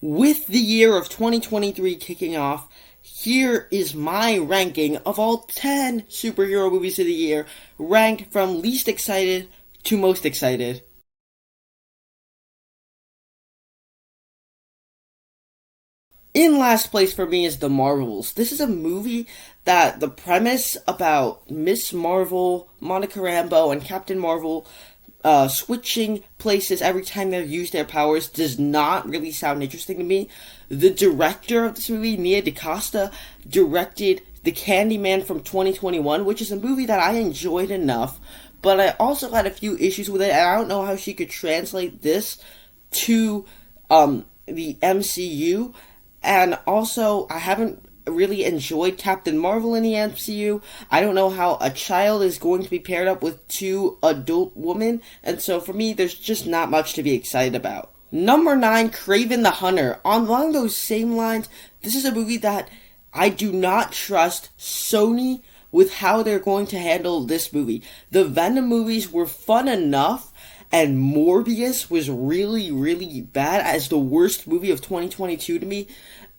With the year of 2023 kicking off, here is my ranking of all 10 superhero movies of the year, ranked from least excited to most excited. In last place for me is The Marvels. This is a movie that the premise about Miss Marvel, Monica Rambeau, and Captain Marvel switching places every time they use their powers does not really sound interesting to me. The director of this movie, Nia DaCosta, directed The Candyman from 2021, which is a movie that I enjoyed enough, but I also had a few issues with it, and I don't know how she could translate this to the MCU. And also, I haven't really enjoyed Captain Marvel in the MCU. I don't know how a child is going to be paired up with two adult women, and so for me, there's just not much to be excited about. Number 9, Kraven the Hunter. Along those same lines, this is a movie that I do not trust Sony with how they're going to handle this movie. The Venom movies were fun enough, and Morbius was really, really bad as the worst movie of 2022 to me.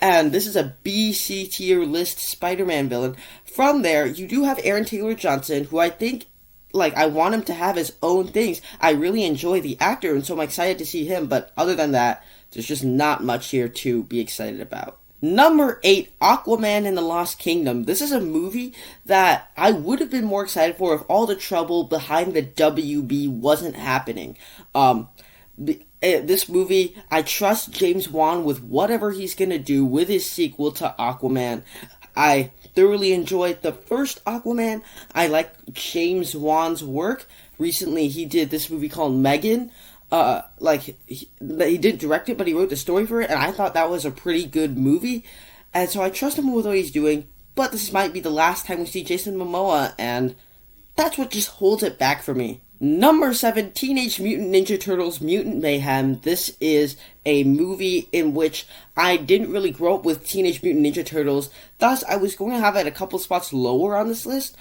And this is a B-C tier list Spider-Man villain. From there, you do have Aaron Taylor-Johnson, who I think, I want him to have his own things. I really enjoy the actor, and so I'm excited to see him. But other than that, there's just not much here to be excited about. Number 8, Aquaman and the Lost Kingdom. This is a movie that I would have been more excited for if all the trouble behind the WB wasn't happening. This movie, I trust James Wan with whatever he's gonna do with his sequel to Aquaman. I thoroughly enjoyed the first Aquaman. I like James Wan's work. Recently, he did this movie called Megan. He didn't direct it, but he wrote the story for it, and I thought that was a pretty good movie. And so I trust him with what he's doing, but this might be the last time we see Jason Momoa, and that's what just holds it back for me. Number 7, Teenage Mutant Ninja Turtles Mutant Mayhem. This is a movie in which I didn't really grow up with Teenage Mutant Ninja Turtles, thus I was going to have it a couple spots lower on this list,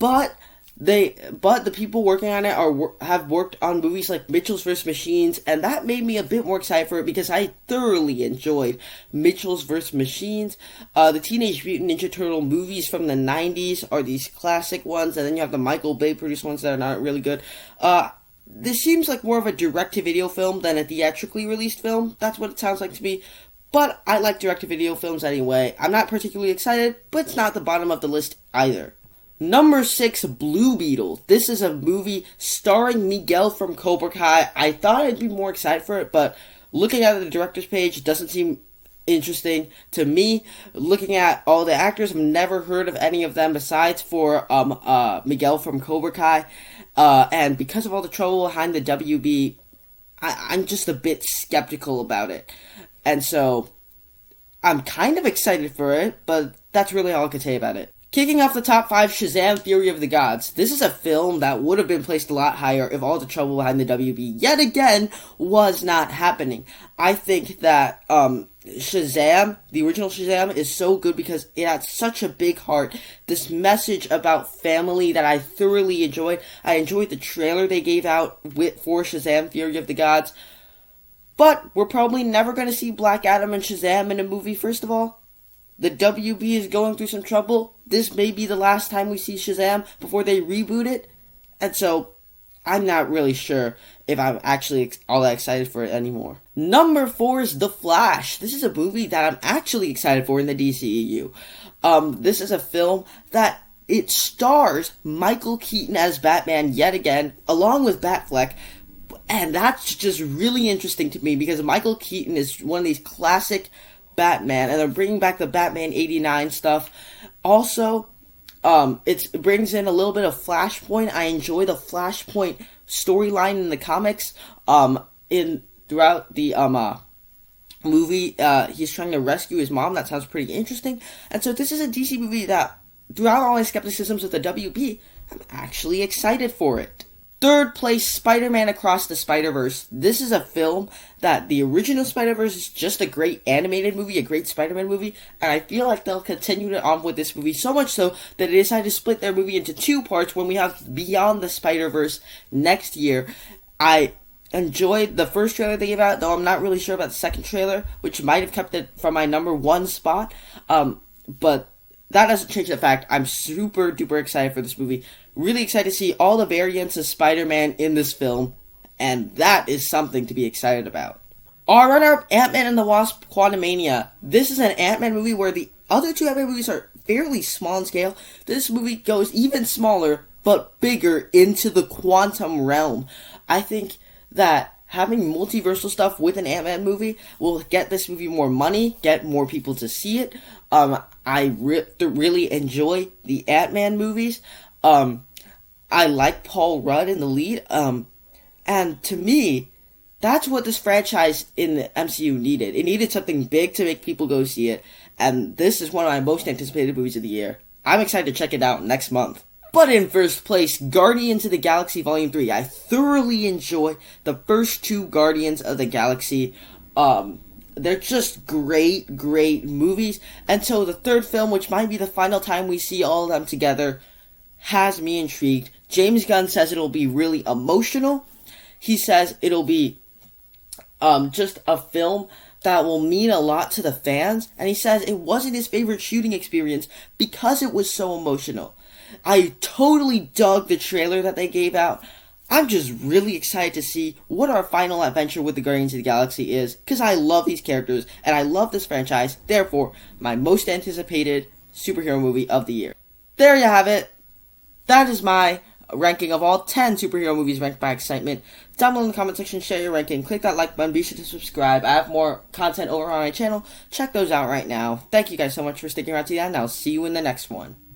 but the people working on it have worked on movies like Mitchell's vs. Machines, and that made me a bit more excited for it because I thoroughly enjoyed Mitchell's vs. Machines. The Teenage Mutant Ninja Turtle movies from the 90s are these classic ones, and then you have the Michael Bay produced ones that are not really good. This seems like more of a direct-to-video film than a theatrically released film. That's what it sounds like to me. But I like direct-to-video films anyway. I'm not particularly excited, but it's not the bottom of the list either. Number 6, Blue Beetle. This is a movie starring Miguel from Cobra Kai. I thought I'd be more excited for it, but looking at the director's page, it doesn't seem interesting to me. Looking at all the actors, I've never heard of any of them besides for Miguel from Cobra Kai. And because of all the trouble behind the WB, I'm just a bit skeptical about it. And so, I'm kind of excited for it, but that's really all I can say about it. Kicking off the top 5, Shazam! Fury of the Gods. This is a film that would have been placed a lot higher if all the trouble behind the WB yet again was not happening. I think that Shazam, the original Shazam, is so good because it had such a big heart. This message about family that I thoroughly enjoyed. I enjoyed the trailer they gave out for Shazam! Fury of the Gods. But we're probably never going to see Black Adam and Shazam in a movie, first of all. The WB is going through some trouble. This may be the last time we see Shazam before they reboot it. And so, I'm not really sure if I'm actually all that excited for it anymore. Number 4 is The Flash. This is a movie that I'm actually excited for in the DCEU. This is a film that it stars Michael Keaton as Batman yet again, along with Batfleck. And that's just really interesting to me because Michael Keaton is one of these classic Batman, and they're bringing back the Batman 89 stuff. Also, it brings in a little bit of Flashpoint. I enjoy the Flashpoint storyline in the comics. Throughout the movie, he's trying to rescue his mom. That sounds pretty interesting. And so this is a DC movie that, throughout all my skepticisms with the WB, I'm actually excited for it. Third place, Spider-Man Across the Spider-Verse. This is a film that the original Spider-Verse is just a great animated movie, a great Spider-Man movie, and I feel like they'll continue on with this movie so much so that they decided to split their movie into 2 parts when we have Beyond the Spider-Verse next year. I enjoyed the first trailer they gave out, though I'm not really sure about the second trailer, which might have kept it from my number one spot. But that doesn't change the fact I'm super duper excited for this movie. Really excited to see all the variants of Spider-Man in this film, and that is something to be excited about. Our runner-up, Ant-Man and the Wasp: Quantumania. This is an Ant-Man movie where the other two Ant-Man movies are fairly small in scale. This movie goes even smaller, but bigger into the quantum realm. I think that having multiversal stuff with an Ant-Man movie will get this movie more money, get more people to see it. I really enjoy the Ant-Man movies. I like Paul Rudd in the lead. And to me, that's what this franchise in the MCU needed. It needed something big to make people go see it. And this is one of my most anticipated movies of the year. I'm excited to check it out next month. But in first place, Guardians of the Galaxy Volume 3. I thoroughly enjoy the first two Guardians of the Galaxy. They're just great movies. And so the third film, which might be the final time we see all of them together, has me intrigued. James Gunn says it'll be really emotional. He says it'll be just a film that will mean a lot to the fans. And he says it wasn't his favorite shooting experience because it was so emotional. I totally dug the trailer that they gave out. I'm just really excited to see what our final adventure with the Guardians of the Galaxy is, because I love these characters, and I love this franchise, therefore, my most anticipated superhero movie of the year. There you have it. That is my ranking of all 10 superhero movies ranked by excitement. Down below in the comment section, share your ranking, click that like button, be sure to subscribe. I have more content over on my channel. Check those out right now. Thank you guys so much for sticking around to the end. I'll see you in the next one.